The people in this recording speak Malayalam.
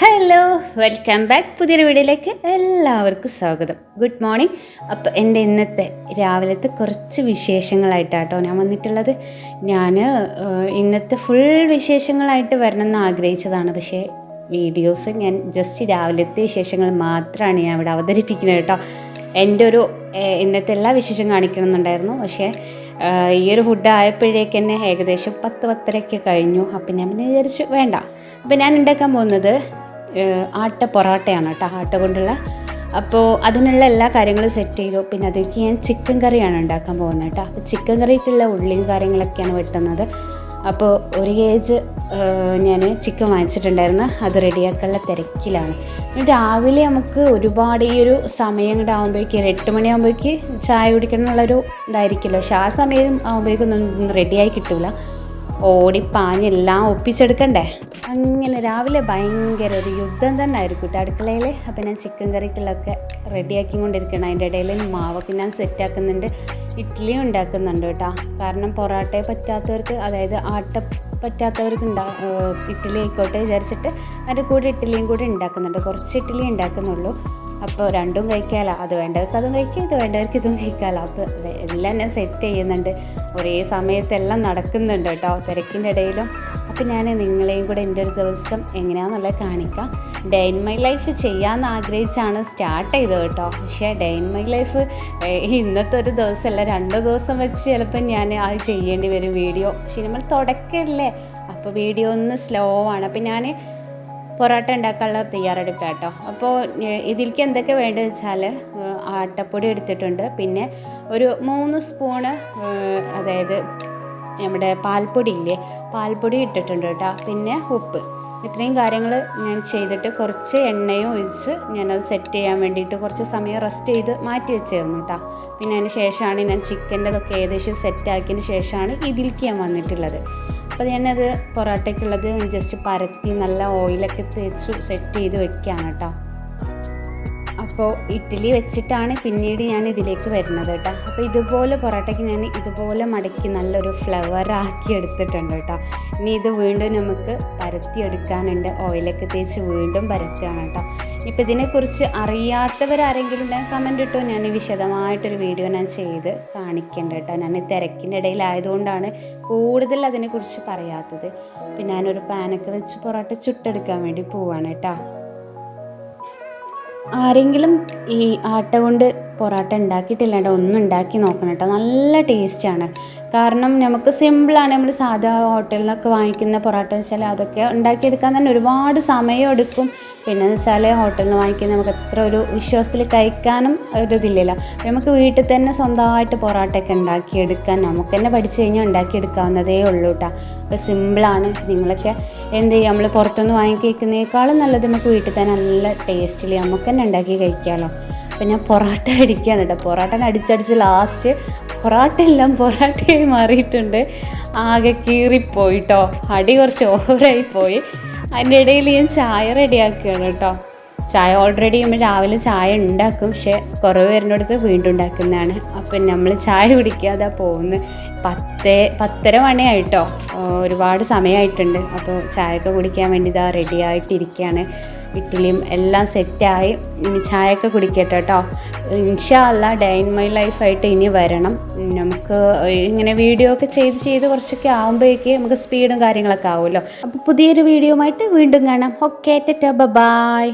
Hello, welcome back. പുതിയൊരു വീഡിയോയിലേക്ക് എല്ലാവർക്കും സ്വാഗതം. Good morning. അപ്പോൾ എൻ്റെ ഇന്നത്തെ രാവിലത്തെ കുറച്ച് വിശേഷങ്ങളായിട്ടാട്ടോ ഞാൻ വന്നിട്ടുള്ളത്. ഞാൻ ഇന്നത്തെ ഫുൾ വിശേഷങ്ങളായിട്ട് വരണമെന്ന് ആഗ്രഹിച്ചതാണ്. പക്ഷേ വീഡിയോസ് ഞാൻ ജസ്റ്റ് രാവിലത്തെ വിശേഷങ്ങൾ മാത്രമാണ് ഞാൻ ഇവിടെ അവതരിപ്പിക്കുന്നത് കേട്ടോ. എൻ്റെ ഒരു ഇന്നത്തെ എല്ലാ വിശേഷം കാണിക്കണമെന്നുണ്ടായിരുന്നു. പക്ഷേ ഈ ഒരു ഫുഡ് ആയപ്പോഴേക്ക് തന്നെ ഏകദേശം 10-10:30 കഴിഞ്ഞു. അപ്പം ഞാൻ പിന്നെ വിചാരിച്ചു വേണ്ട. അപ്പം ഞാൻ ഉണ്ടാക്കാൻ പോകുന്നത് ആട്ട പൊറോട്ടയാണ് കേട്ടോ, ആട്ട കൊണ്ടുള്ള. അപ്പോൾ അതിനുള്ള എല്ലാ കാര്യങ്ങളും സെറ്റ് ചെയ്തു. പിന്നെ അതിലേക്ക് ഞാൻ ചിക്കൻ കറിയാണ് ഉണ്ടാക്കാൻ പോകുന്നത് കേട്ടോ. അപ്പോൾ ചിക്കൻ കറിക്കുള്ള ഉള്ളിയും കാര്യങ്ങളൊക്കെയാണ് വെട്ടുന്നത്. അപ്പോൾ 1 kg ഞാൻ ചിക്കൻ വാങ്ങിച്ചിട്ടുണ്ടായിരുന്നു. അത് റെഡിയാക്കാനുള്ള തിരക്കിലാണ്. രാവിലെ നമുക്ക് ഒരുപാട് ഈ ഒരു സമയം കൂടെ ആകുമ്പോഴേക്ക് 8 മണിയാകുമ്പോഴേക്ക് ചായ കുടിക്കണം എന്നുള്ളൊരു ഇതായിരിക്കുമല്ലോ. പക്ഷേ ആ സമയം ആകുമ്പോഴേക്കൊന്നും റെഡിയായി കിട്ടില്ല. ഓടിപ്പാഞ്ഞെല്ലാം ഒപ്പിച്ചെടുക്കണ്ടേ. അങ്ങനെ രാവിലെ ഭയങ്കര ഒരു യുദ്ധം തന്നെ ആയിരിക്കും കേട്ടോ അടുക്കളയിൽ. അപ്പം ഞാൻ ചിക്കൻ കറിക്കുള്ളതൊക്കെ റെഡിയാക്കി കൊണ്ടിരിക്കണം. അതിൻ്റെ ഇടയിൽ മാവൊക്കെ ഞാൻ സെറ്റാക്കുന്നുണ്ട്. ഇഡ്ഡലിയും ഉണ്ടാക്കുന്നുണ്ട് കേട്ടോ. കാരണം പൊറോട്ടയെ പറ്റാത്തവർക്ക്, അതായത് ആട്ട പറ്റാത്തവർക്ക് ഇഡ്ഡലി ആയിക്കോട്ടെ വിചാരിച്ചിട്ട് അതിൻ്റെ കൂടെ ഇഡ്ഡലിയും കൂടി ഉണ്ടാക്കുന്നുണ്ട്. കുറച്ച് ഇഡ്ഡലി ഉണ്ടാക്കുന്നുള്ളൂ. അപ്പോൾ രണ്ടും കഴിക്കാമല്ലോ. അത് വേണ്ടവർക്ക് അതും കഴിക്കാം, ഇത് വേണ്ടവർക്ക് ഇതും കഴിക്കാമല്ലോ. അപ്പോൾ എല്ലാം ഞാൻ സെറ്റ് ചെയ്യുന്നുണ്ട്. ഒരേ സമയത്തെല്ലാം നടക്കുന്നുണ്ട് കേട്ടോ തിരക്കിൻ്റെ ഇടയിലും. അപ്പോൾ ഞാൻ നിങ്ങളെയും കൂടെ എൻ്റെ ഒരു ദിവസം എങ്ങനെയാണെന്നുള്ളത് കാണിക്കാം. ഡേ ഇൻ മൈ ലൈഫ് ചെയ്യാമെന്ന് ആഗ്രഹിച്ചാണ് സ്റ്റാർട്ട് ചെയ്തത് കേട്ടോ. പക്ഷേ ഡേ ഇൻ മൈ ലൈഫ് ഇന്നത്തെ ഒരു ദിവസമല്ല, 2 ദിവസം വെച്ച് ചിലപ്പോൾ ഞാൻ അത് ചെയ്യേണ്ടി വരും വീഡിയോ. പക്ഷേ നമ്മൾ തുടക്കമല്ലേ, അപ്പോൾ വീഡിയോ ഒന്ന് സ്ലോ ആണ്. അപ്പോൾ ഞാൻ പൊറോട്ട ഉണ്ടാക്കാനുള്ള തയ്യാറെടുപ്പാണ് കേട്ടോ. അപ്പോൾ ഇതിലേക്ക് എന്തൊക്കെ വേണ്ടതെന്ന് വെച്ചാൽ ആട്ടപ്പൊടി എടുത്തിട്ടുണ്ട്. പിന്നെ ഒരു 3 സ്പൂണ് അതായത് നമ്മുടെ പാൽപ്പൊടി ഇല്ലേ, പാൽപ്പൊടി ഇട്ടിട്ടുണ്ട് കേട്ടോ. പിന്നെ ഉപ്പ്. ഇത്രയും കാര്യങ്ങൾ ഞാൻ ചെയ്തിട്ട് കുറച്ച് എണ്ണയും ഒഴിച്ച് ഞാനത് സെറ്റ് ചെയ്യാൻ വേണ്ടിയിട്ട് കുറച്ച് സമയം റെസ്റ്റ് ചെയ്ത് മാറ്റി വെച്ചായിരുന്നു കേട്ടോ. പിന്നെ അതിന് ശേഷമാണ് ഞാൻ ചിക്കൻ്റെതൊക്കെ ഏകദേശം സെറ്റാക്കിയതിന് ശേഷമാണ് ഇതിലേക്ക് ഞാൻ വന്നിട്ടുള്ളത്. അപ്പോൾ ഞാനത് പൊറോട്ടയ്ക്കുള്ളത് ജസ്റ്റ് പരത്തി നല്ല ഓയിലൊക്കെ തേച്ച് സെറ്റ് ചെയ്ത് വെക്കുകയാണ് കേട്ടോ. അപ്പോൾ ഇഡ്ഡലി വെച്ചിട്ടാണ് പിന്നീട് ഞാൻ ഇതിലേക്ക് വരുന്നത് കേട്ടോ. അപ്പോൾ ഇതുപോലെ പൊറോട്ടയ്ക്ക് ഞാൻ ഇതുപോലെ മടക്കി നല്ലൊരു ഫ്ലവറാക്കി എടുത്തിട്ടുണ്ട് കേട്ടോ. ഇനി ഇത് വീണ്ടും നമുക്ക് പരത്തിയെടുക്കാനുണ്ട്. ഓയിലൊക്കെ തേച്ച് വീണ്ടും പരത്തുകയാണ് കേട്ടോ. ഇപ്പോൾ ഇതിനെക്കുറിച്ച് അറിയാത്തവരാരെങ്കിലും ഉണ്ടെങ്കിൽ കമൻ്റ് ഇട്ടോ, ഞാൻ വിശദമായിട്ടൊരു വീഡിയോ ഞാൻ ചെയ്ത് കാണിക്കേണ്ട കേട്ടോ. ഞാൻ തിരക്കിൻ്റെ ഇടയിലായതുകൊണ്ടാണ് കൂടുതൽ അതിനെക്കുറിച്ച് പറയാത്തത്. പിന്നെ ഞാനൊരു പാനൊക്കെ വെച്ച് പൊറോട്ട ചുട്ടെടുക്കാൻ വേണ്ടി പോവാണ് കേട്ടോ. ആരെങ്കിലും ഈ ആട്ട കൊണ്ട് പൊറോട്ട ഉണ്ടാക്കിയിട്ടില്ലാണ്ട് ഒന്നും ഉണ്ടാക്കി നോക്കണം കേട്ടോ. നല്ല ടേസ്റ്റാണ്. കാരണം നമുക്ക് സിമ്പിളാണ്. നമ്മൾ സാധാ ഹോട്ടലിൽ നിന്നൊക്കെ വാങ്ങിക്കുന്ന പൊറോട്ട വെച്ചാൽ അതൊക്കെ ഉണ്ടാക്കിയെടുക്കാൻ തന്നെ ഒരുപാട് സമയം എടുക്കും. പിന്നെ എന്ന് വെച്ചാൽ ഹോട്ടലിൽ നിന്ന് വാങ്ങിക്കുന്ന നമുക്ക് എത്ര ഒരു വിശ്വാസത്തിൽ കഴിക്കാനും ഒരിതില്ലല്ലോ. നമുക്ക് വീട്ടിൽ തന്നെ സ്വന്തമായിട്ട് പൊറോട്ടയൊക്കെ ഉണ്ടാക്കിയെടുക്കാൻ നമുക്ക് തന്നെ പഠിച്ചു കഴിഞ്ഞാൽ ഉണ്ടാക്കിയെടുക്കാവുന്നതേ ഉള്ളൂ കേട്ടോ. അപ്പോൾ സിമ്പിളാണ്. നിങ്ങളൊക്കെ എന്ത് ചെയ്യും, നമ്മൾ പുറത്തുനിന്ന് വാങ്ങി കഴിക്കുന്നതിനേക്കാളും നല്ലത് നമുക്ക് വീട്ടിൽ തന്നെ നല്ല ടേസ്റ്റിൽ നമുക്ക് തന്നെ ഉണ്ടാക്കി കഴിക്കാമല്ലോ. അപ്പം ഞാൻ പൊറോട്ട അടിക്കുകയാണ് കേട്ടോ. പൊറോട്ട അടിച്ചടിച്ച് ലാസ്റ്റ് പൊറോട്ടയെല്ലാം പൊറോട്ടയായി മാറിയിട്ടുണ്ട്. ആകെ കീറിപ്പോയിട്ടോ. അടി കുറച്ച് ഓവറായി പോയി. അതിൻ്റെ ഇടയിൽ ഞാൻ ചായ റെഡിയാക്കുകയാണ് കേട്ടോ. ചായ ഓൾറെഡി നമ്മൾ രാവിലെ ചായ ഉണ്ടാക്കും, പക്ഷേ കുറവ് വരുന്നിടത്ത് വീണ്ടും ഉണ്ടാക്കുന്നതാണ്. അപ്പം നമ്മൾ ചായ കുടിക്കാതെ പോകുന്നു. 10-10:30 മണിയായിട്ടോ. ഒരുപാട് സമയമായിട്ടുണ്ട്. അപ്പോൾ ചായയൊക്കെ കുടിക്കാൻ വേണ്ടി ഇതാ റെഡി ആയിട്ടിരിക്കുകയാണ്. ഇഡ്ഡലിയും എല്ലാം സെറ്റായി. ഇനി ചായയൊക്കെ കുടിക്കട്ടെ കേട്ടോ. ഇൻഷാ അല്ലാഹ് ഡേ ഇൻ മൈ ലൈഫായിട്ട് ഇനി വരണം. നമുക്ക് ഇങ്ങനെ വീഡിയോ ഒക്കെ ചെയ്ത് കുറച്ചൊക്കെ ആകുമ്പോഴേക്ക് നമുക്ക് സ്പീഡും കാര്യങ്ങളൊക്കെ ആവുമല്ലോ. അപ്പോൾ പുതിയൊരു വീഡിയോ ആയിട്ട് വീണ്ടും കാണാം. Okay, tata, by.